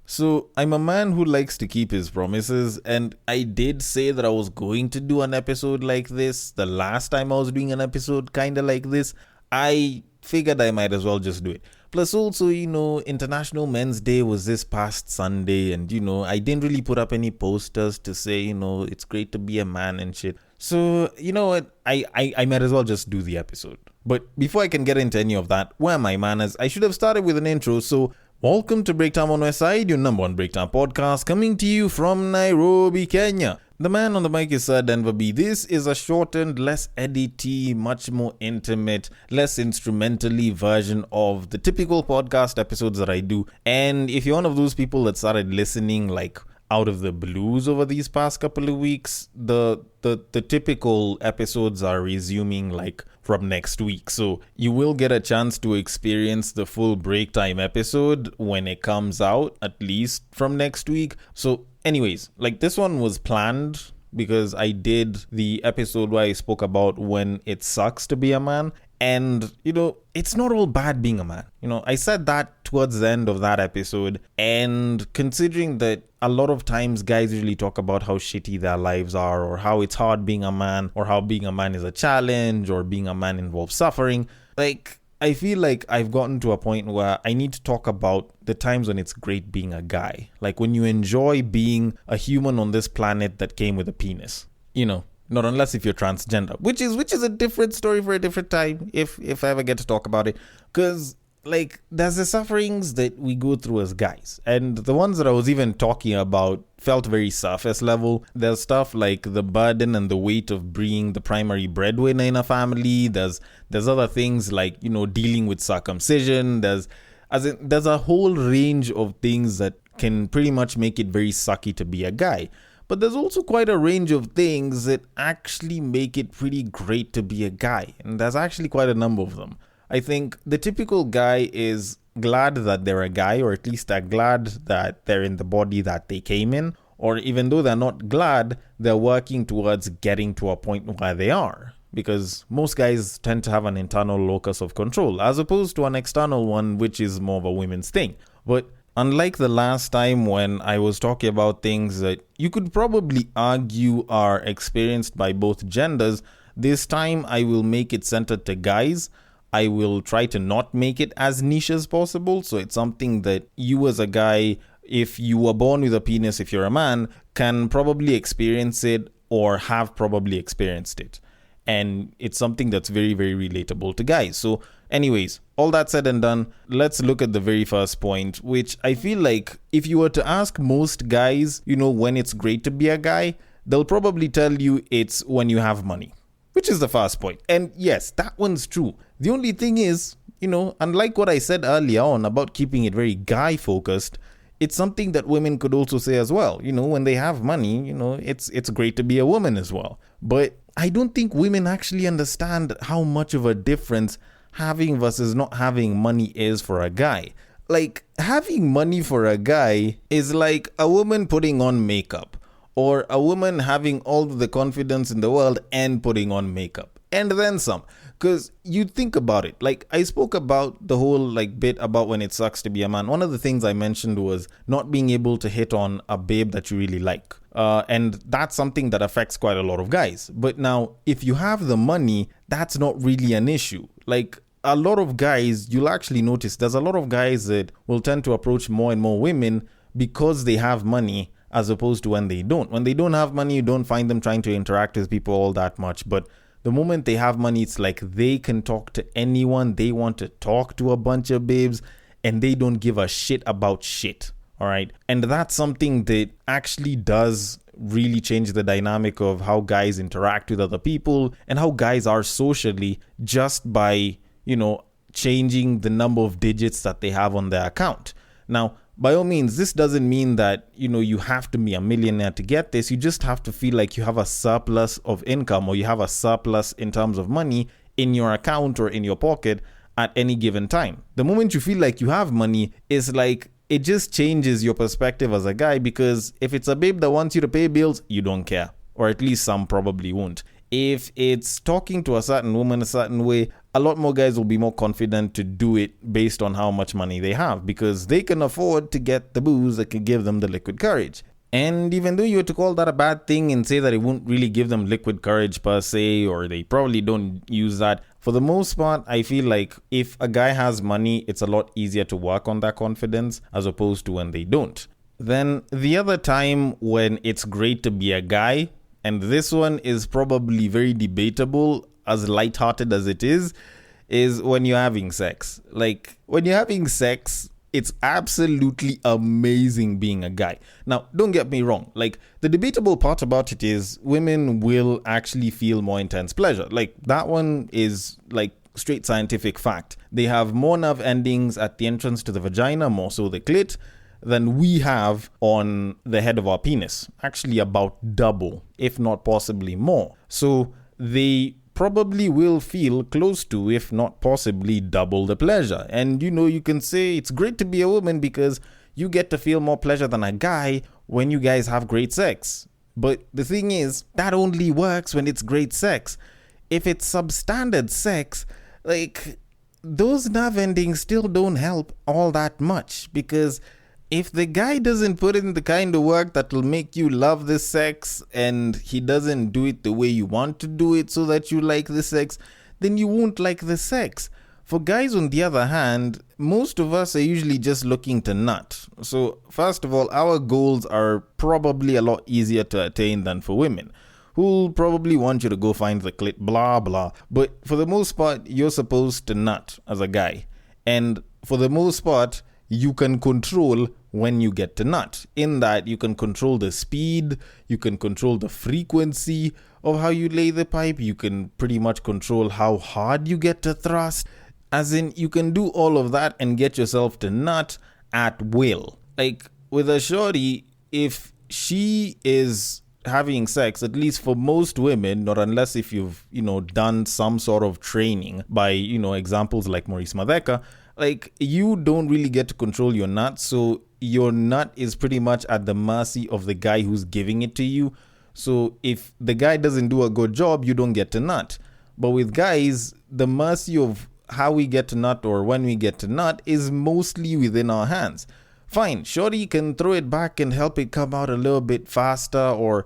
So, I'm a man who likes to keep his promises, and I did say that I was going to do an episode like this. The last time I was doing an episode kind of like this, I figured I might as well just do it. Plus, also, International Men's Day was this past Sunday, and, I didn't really put up any posters to say, it's great to be a man and shit. So, you know what? I might as well just do the episode. But before I can get into any of that, where are my manners? I should have started with an intro, so welcome to Breaktime on West Side, your number one Breaktime podcast, coming to you from Nairobi, Kenya. The man on the mic is Sir Denver B. This is a shortened, less edity, much more intimate, less instrumentally version of the typical podcast episodes that I do. And if you're one of those people that started listening like out of the blues over these past couple of weeks, the typical episodes are resuming like from next week. So you will get a chance to experience the full break time episode when it comes out, at least from next week. So anyways, like this one was planned because I did the episode where I spoke about when it sucks to be a man. And, it's not all bad being a man. I said that towards the end of that episode. And considering that a lot of times guys usually talk about how shitty their lives are, or how it's hard being a man, or how being a man is a challenge, or being a man involves suffering. Like, I feel like I've gotten to a point where I need to talk about the times when it's great being a guy. Like when you enjoy being a human on this planet that came with a penis. Not unless if you're transgender, which is a different story for a different time, if I ever get to talk about it. Because, like, there's the sufferings that we go through as guys. And the ones that I was even talking about felt very surface level. There's stuff like the burden and the weight of being the primary breadwinner in a family. There's other things like, dealing with circumcision. There's a whole range of things that can pretty much make it very sucky to be a guy. But there's also quite a range of things that actually make it pretty great to be a guy. And there's actually quite a number of them. I think the typical guy is glad that they're a guy, or at least they're glad that they're in the body that they came in. Or even though they're not glad, they're working towards getting to a point where they are. Because most guys tend to have an internal locus of control, as opposed to an external one, which is more of a women's thing. But unlike the last time when I was talking about things that you could probably argue are experienced by both genders, this time I will make it centered to guys. I will try to not make it as niche as possible. So it's something that you as a guy, if you were born with a penis, if you're a man, can probably experience it or have probably experienced it. And it's something that's very, very relatable to guys. So anyways, all that said and done, let's look at the very first point, which I feel like if you were to ask most guys, when it's great to be a guy, they'll probably tell you it's when you have money, which is the first point. And yes, that one's true. The only thing is, unlike what I said earlier on about keeping it very guy focused, it's something that women could also say as well. When they have money, it's great to be a woman as well. But I don't think women actually understand how much of a difference having versus not having money is for a guy. Like, having money for a guy is like a woman putting on makeup, or a woman having all the confidence in the world and putting on makeup, and then some. Because you think about it, like I spoke about the whole bit about when it sucks to be a man. One of the things I mentioned was not being able to hit on a babe that you really like. And that's something that affects quite a lot of guys. But now, if you have the money, that's not really an issue. Like, a lot of guys, you'll actually notice there's a lot of guys that will tend to approach more and more women because they have money, as opposed to when they don't. When they don't have money, you don't find them trying to interact with people all that much. But the moment they have money, it's like they can talk to anyone. They want to talk to a bunch of babes, and they don't give a shit about shit. All right. And that's something that actually does really change the dynamic of how guys interact with other people and how guys are socially, just by, changing the number of digits that they have on their account. Now, by all means, this doesn't mean that, you have to be a millionaire to get this. You just have to feel like you have a surplus of income, or you have a surplus in terms of money in your account or in your pocket at any given time. The moment you feel like you have money is like, it just changes your perspective as a guy, because if it's a babe that wants you to pay bills, you don't care. Or at least some probably won't. If it's talking to a certain woman a certain way, a lot more guys will be more confident to do it based on how much money they have, because they can afford to get the booze that can give them the liquid courage. And even though you were to call that a bad thing and say that it won't really give them liquid courage per se, or they probably don't use that, for the most part, I feel like if a guy has money, it's a lot easier to work on that confidence as opposed to when they don't. Then the other time when it's great to be a guy, and this one is probably very debatable, as lighthearted as it is when you're having sex. Like, when you're having sex, it's absolutely amazing being a guy. Now, don't get me wrong. Like, the debatable part about it is women will actually feel more intense pleasure. Like, that one is like straight scientific fact. They have more nerve endings at the entrance to the vagina, more so the clit, than we have on the head of our penis. Actually, about double, if not possibly more. So they probably will feel close to, if not possibly double the pleasure. And you can say it's great to be a woman because you get to feel more pleasure than a guy when you guys have great sex. But the thing is, that only works when it's great sex. If it's substandard sex, like, those nerve endings still don't help all that much, because if the guy doesn't put in the kind of work that will make you love the sex, and he doesn't do it the way you want to do it so that you like the sex, then you won't like the sex. For guys, on the other hand, most of us are usually just looking to nut. So first of all, our goals are probably a lot easier to attain than for women, who'll probably want you to go find the clit, blah blah. But for the most part, you're supposed to nut as a guy. And for the most part, you can control when you get to nut, in that you can control the speed, you can control the frequency of how you lay the pipe, you can pretty much control how hard you get to thrust. As in, you can do all of that and get yourself to nut at will. Like, with a shorty, if she is having sex, at least for most women, or unless if you've, done some sort of training by, examples like Maurice Madeka, like, you don't really get to control your nut, so your nut is pretty much at the mercy of the guy who's giving it to you. So if the guy doesn't do a good job, you don't get to nut. But with guys, the mercy of how we get to nut or when we get to nut is mostly within our hands. Fine, shorty can throw it back and help it come out a little bit faster, or,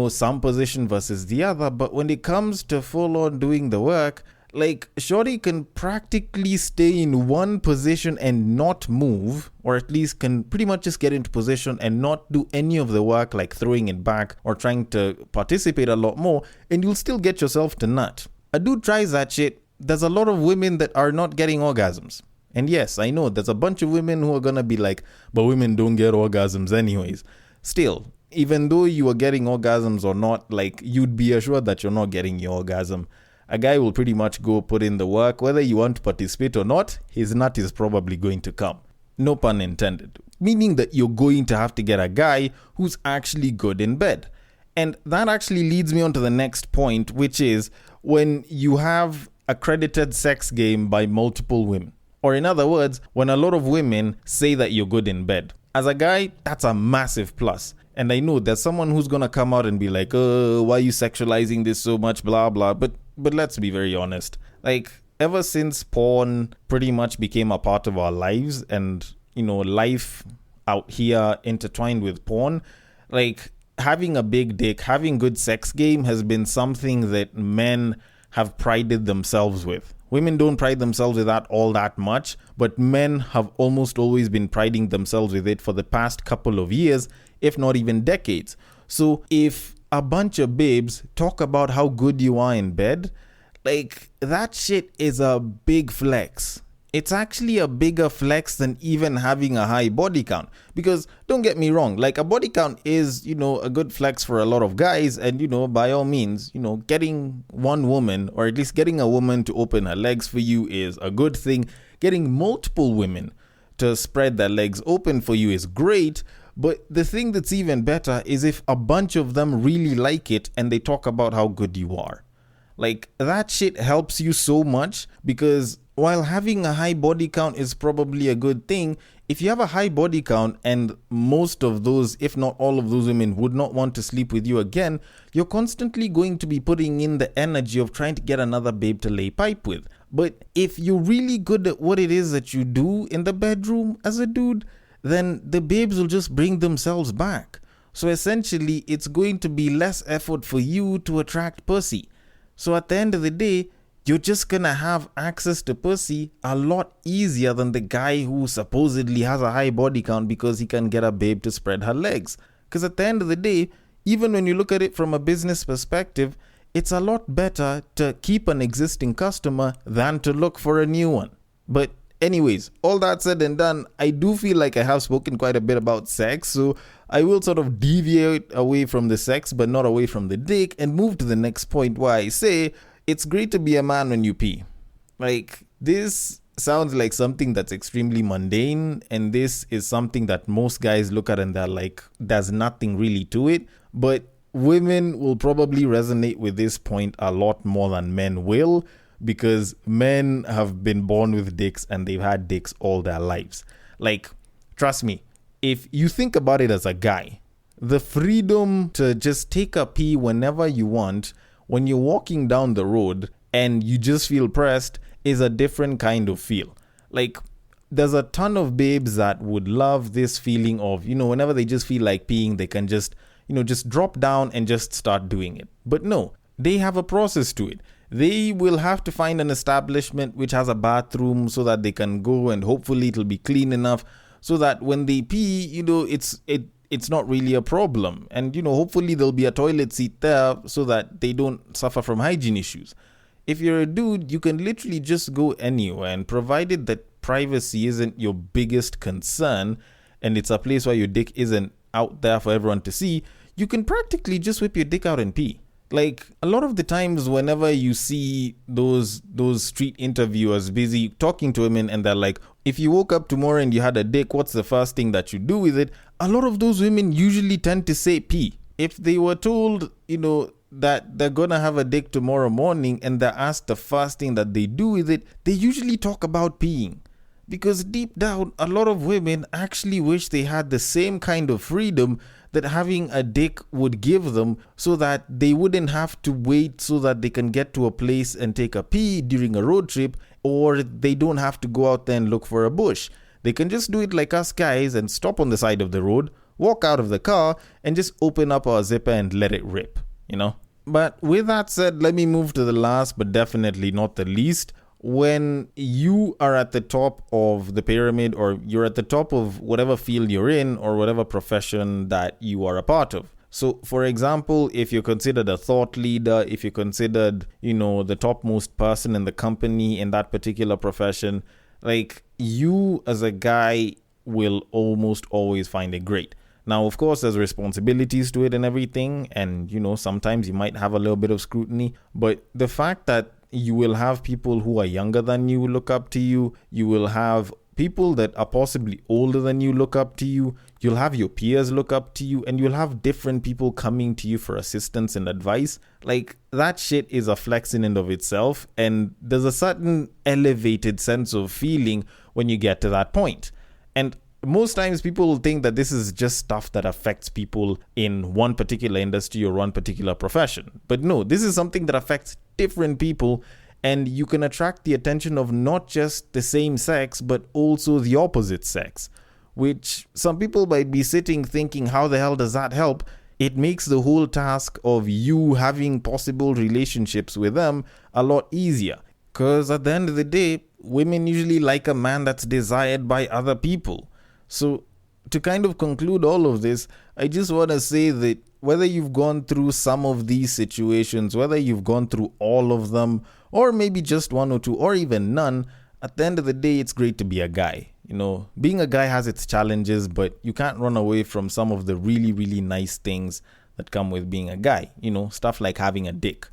some position versus the other, but when it comes to full on doing the work, like, shorty can practically stay in one position and not move, or at least can pretty much just get into position and not do any of the work, like throwing it back or trying to participate a lot more, and you'll still get yourself to nut. A dude tries that shit, there's a lot of women that are not getting orgasms. And yes, I know there's a bunch of women who are gonna be like, but women don't get orgasms anyways. Still, even though you are getting orgasms or not, like, you'd be assured that you're not getting your orgasm. A guy will pretty much go put in the work. Whether you want to participate or not, his nut is probably going to come. No pun intended. Meaning that you're going to have to get a guy who's actually good in bed. And that actually leads me on to the next point, which is when you have accredited sex game by multiple women. Or in other words, when a lot of women say that you're good in bed. As a guy, that's a massive plus. And I know there's someone who's going to come out and be like, why are you sexualizing this so much, blah, blah. But let's be very honest. Like, ever since porn pretty much became a part of our lives and, life out here intertwined with porn, like, having a big dick, having good sex game has been something that men have prided themselves with. Women don't pride themselves with that all that much, but men have almost always been priding themselves with it for the past couple of years, if not even decades. So if a bunch of babes talk about how good you are in bed, like, that shit is a big flex. It's actually a bigger flex than even having a high body count. Because don't get me wrong, like, a body count is, a good flex for a lot of guys. And, by all means, getting one woman, or at least getting a woman to open her legs for you, is a good thing. Getting multiple women to spread their legs open for you is great. But the thing that's even better is if a bunch of them really like it and they talk about how good you are. Like, that shit helps you so much, because while having a high body count is probably a good thing, if you have a high body count and most of those, if not all of those women would not want to sleep with you again, you're constantly going to be putting in the energy of trying to get another babe to lay pipe with. But if you're really good at what it is that you do in the bedroom as a dude, then the babes will just bring themselves back. So essentially, it's going to be less effort for you to attract pussy. So at the end of the day, you're just gonna have access to pussy a lot easier than the guy who supposedly has a high body count because he can get a babe to spread her legs. Because at the end of the day, even when you look at it from a business perspective, it's a lot better to keep an existing customer than to look for a new one. But anyways, all that said and done, I do feel like I have spoken quite a bit about sex, so I will sort of deviate away from the sex but not away from the dick and move to the next point where I say, it's great to be a man when you pee. Like, this sounds like something that's extremely mundane, and this is something that most guys look at and they're like, there's nothing really to it. But women will probably resonate with this point a lot more than men will, because men have been born with dicks and they've had dicks all their lives. Like, trust me, if you think about it as a guy, the freedom to just take a pee whenever you want, when you're walking down the road and you just feel pressed, is a different kind of feel. Like, there's a ton of babes that would love this feeling of, whenever they just feel like peeing, they can just, just drop down and just start doing it. But no, they have a process to it. They will have to find an establishment which has a bathroom so that they can go, and hopefully it'll be clean enough so that when they pee, it's not really a problem. And, hopefully there'll be a toilet seat there so that they don't suffer from hygiene issues. If you're a dude, you can literally just go anywhere, and provided that privacy isn't your biggest concern and it's a place where your dick isn't out there for everyone to see, you can practically just whip your dick out and pee. Like, a lot of the times whenever you see those street interviewers busy talking to women and they're like, if you woke up tomorrow and you had a dick, what's the first thing that you do with it? A lot of those women usually tend to say pee. If they were told, that they're gonna have a dick tomorrow morning and they're asked the first thing that they do with it, they usually talk about peeing. Because deep down, a lot of women actually wish they had the same kind of freedom that having a dick would give them, so that they wouldn't have to wait so that they can get to a place and take a pee during a road trip, or they don't have to go out there and look for a bush. They can just do it like us guys and stop on the side of the road, walk out of the car, and just open up our zipper and let it rip, But with that said, let me move to the last but definitely not the least. When you are at the top of the pyramid, or you're at the top of whatever field you're in or whatever profession that you are a part of. So, for example, if you're considered a thought leader, if you're considered, the topmost person in the company in that particular profession, like, you as a guy will almost always find it great. Now, of course, there's responsibilities to it and everything, and, sometimes you might have a little bit of scrutiny, but the fact that you will have people who are younger than you look up to you, you will have people that are possibly older than you look up to you, you'll have your peers look up to you, and you'll have different people coming to you for assistance and advice. Like, that shit is a flex in and of itself, and there's a certain elevated sense of feeling when you get to that point. And most times people will think that this is just stuff that affects people in one particular industry or one particular profession. But no, this is something that affects different people, and you can attract the attention of not just the same sex, but also the opposite sex, which some people might be sitting thinking, how the hell does that help? It makes the whole task of you having possible relationships with them a lot easier. Because at the end of the day, women usually like a man that's desired by other people. So to kind of conclude all of this, I just want to say that whether you've gone through some of these situations, whether you've gone through all of them, or maybe just one or two, or even none, at the end of the day, it's great to be a guy. Being a guy has its challenges, but you can't run away from some of the really, really nice things that come with being a guy. Stuff like having a dick.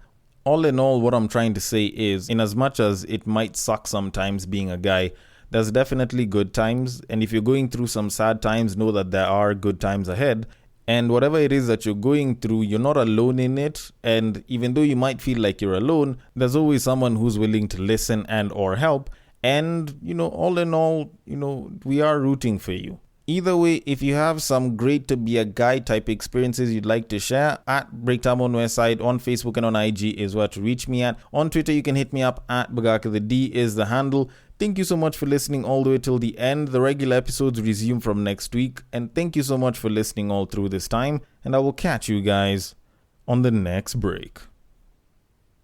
All in all, what I'm trying to say is, in as much as it might suck sometimes being a guy, there's definitely good times, and if you're going through some sad times, know that there are good times ahead. And whatever it is that you're going through, you're not alone in it. And even though you might feel like you're alone, there's always someone who's willing to listen and or help. And, all in all, we are rooting for you. Either way, if you have some great to be a guy type experiences you'd like to share, at Breaktime on Westside on Facebook and on IG is where to reach me at. On Twitter, you can hit me up at Bagaka. The D is the handle. Thank you so much for listening all the way till the end. The regular episodes resume from next week. And thank you so much for listening all through this time. And I will catch you guys on the next break.